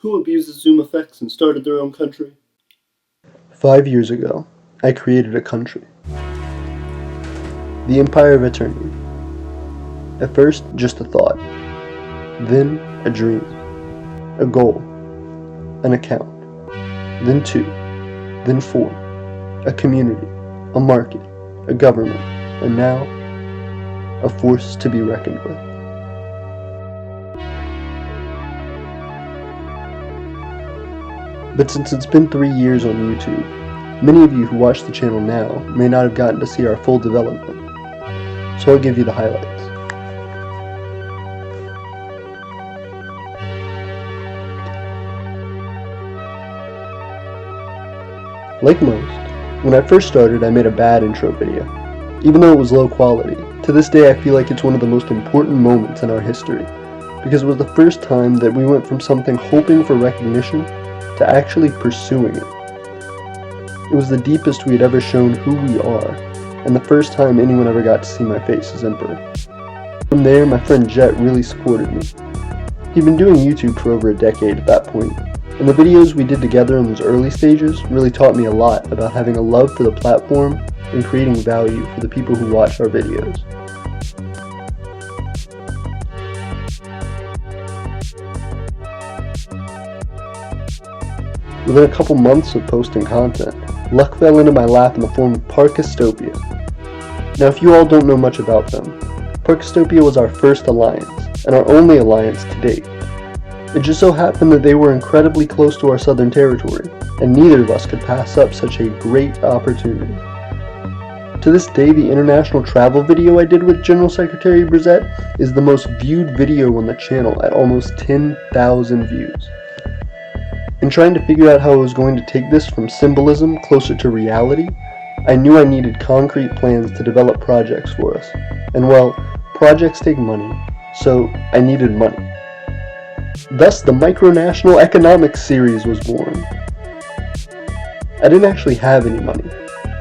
Who abuses zoom effects and started their own country? 5 years ago, I created a country. The Empire of Aeternia. At first, just a thought. Then, a dream. A goal. An account. Then 2. Then 4. A community. A market. A government. And now, a force to be reckoned with. But since it's been 3 years on YouTube, many of you who watch the channel now may not have gotten to see our full development. So I'll give you the highlights. Like most, when I first started I made a bad intro video. Even though it was low quality, to this day I feel like it's one of the most important moments in our history, because it was the first time that we went from something hoping for recognition to actually pursuing it. It was the deepest we had ever shown who we are, and the first time anyone ever got to see my face as Emperor. From there, my friend Jet really supported me. He'd been doing YouTube for over a decade at that point, and the videos we did together in those early stages really taught me a lot about having a love for the platform and creating value for the people who watch our videos. Within a couple months of posting content, luck fell into my lap in the form of Parkistopia. Now if you all don't know much about them, Parkistopia was our first alliance, and our only alliance to date. It just so happened that they were incredibly close to our southern territory, and neither of us could pass up such a great opportunity. To this day, the international travel video I did with General Secretary Brizette is the most viewed video on the channel at almost 10,000 views. In trying to figure out how I was going to take this from symbolism closer to reality, I knew I needed concrete plans to develop projects for us. And well, projects take money, so I needed money. Thus, the Micronational Economics series was born. I didn't actually have any money,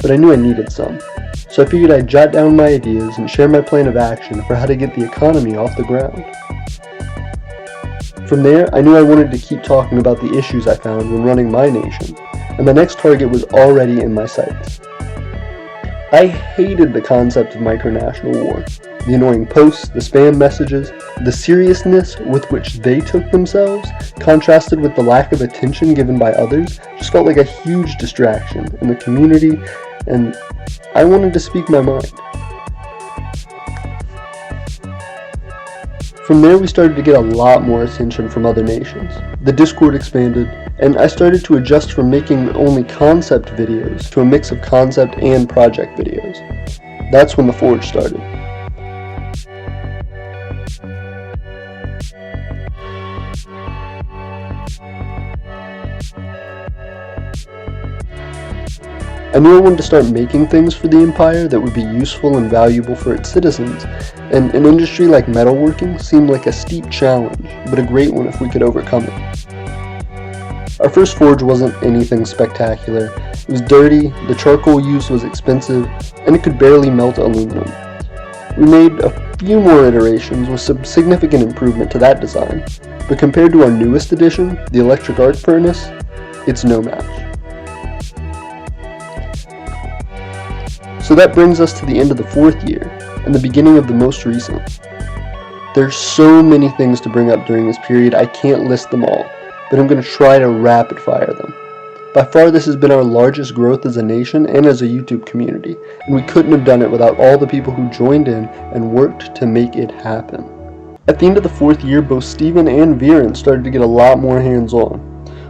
but I knew I needed some, so I figured I'd jot down my ideas and share my plan of action for how to get the economy off the ground. From there, I knew I wanted to keep talking about the issues I found when running my nation, and the next target was already in my sights. I hated the concept of micronational war. The annoying posts, the spam messages, the seriousness with which they took themselves, contrasted with the lack of attention given by others, just felt like a huge distraction in the community, and I wanted to speak my mind. From there we started to get a lot more attention from other nations. The Discord expanded, and I started to adjust from making only concept videos to a mix of concept and project videos. That's when the Forge started. I knew I wanted to start making things for the Empire that would be useful and valuable for its citizens, and an industry like metalworking seemed like a steep challenge, but a great one if we could overcome it. Our first forge wasn't anything spectacular. It was dirty, the charcoal used was expensive, and it could barely melt aluminum. We made a few more iterations with some significant improvement to that design, but compared to our newest addition, the electric arc furnace, it's no match. So that brings us to the end of the 4th year, and the beginning of the most recent. There's so many things to bring up during this period, I can't list them all, but I'm going to try to rapid fire them. By far this has been our largest growth as a nation and as a YouTube community, and we couldn't have done it without all the people who joined in and worked to make it happen. At the end of the 4th year, both Steven and Viren started to get a lot more hands-on.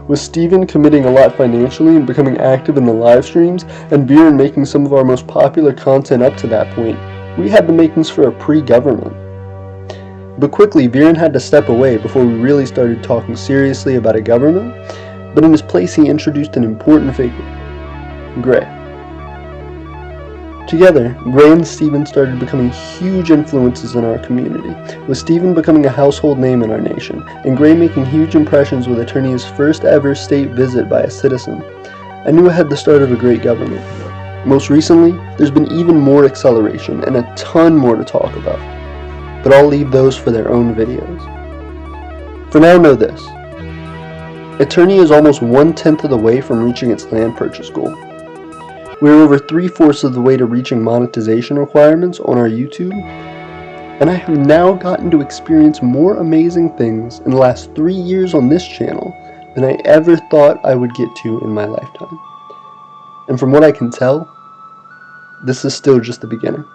With Steven committing a lot financially and becoming active in the live streams, and Viren making some of our most popular content up to that point, we had the makings for a pre-government. But quickly, Viren had to step away before we really started talking seriously about a government, but in his place he introduced an important figure, Gray. Together, Gray and Steven started becoming huge influences in our community, with Steven becoming a household name in our nation, and Gray making huge impressions with Aeternia's first ever state visit by a citizen. I knew I had the start of a great government. Most recently, there's been even more acceleration and a ton more to talk about, but I'll leave those for their own videos. For now, know this. Aeternia is almost 1/10 of the way from reaching its land purchase goal. We are over 3/4 of the way to reaching monetization requirements on our YouTube, and I have now gotten to experience more amazing things in the last 3 years on this channel than I ever thought I would get to in my lifetime. And from what I can tell, this is still just the beginning.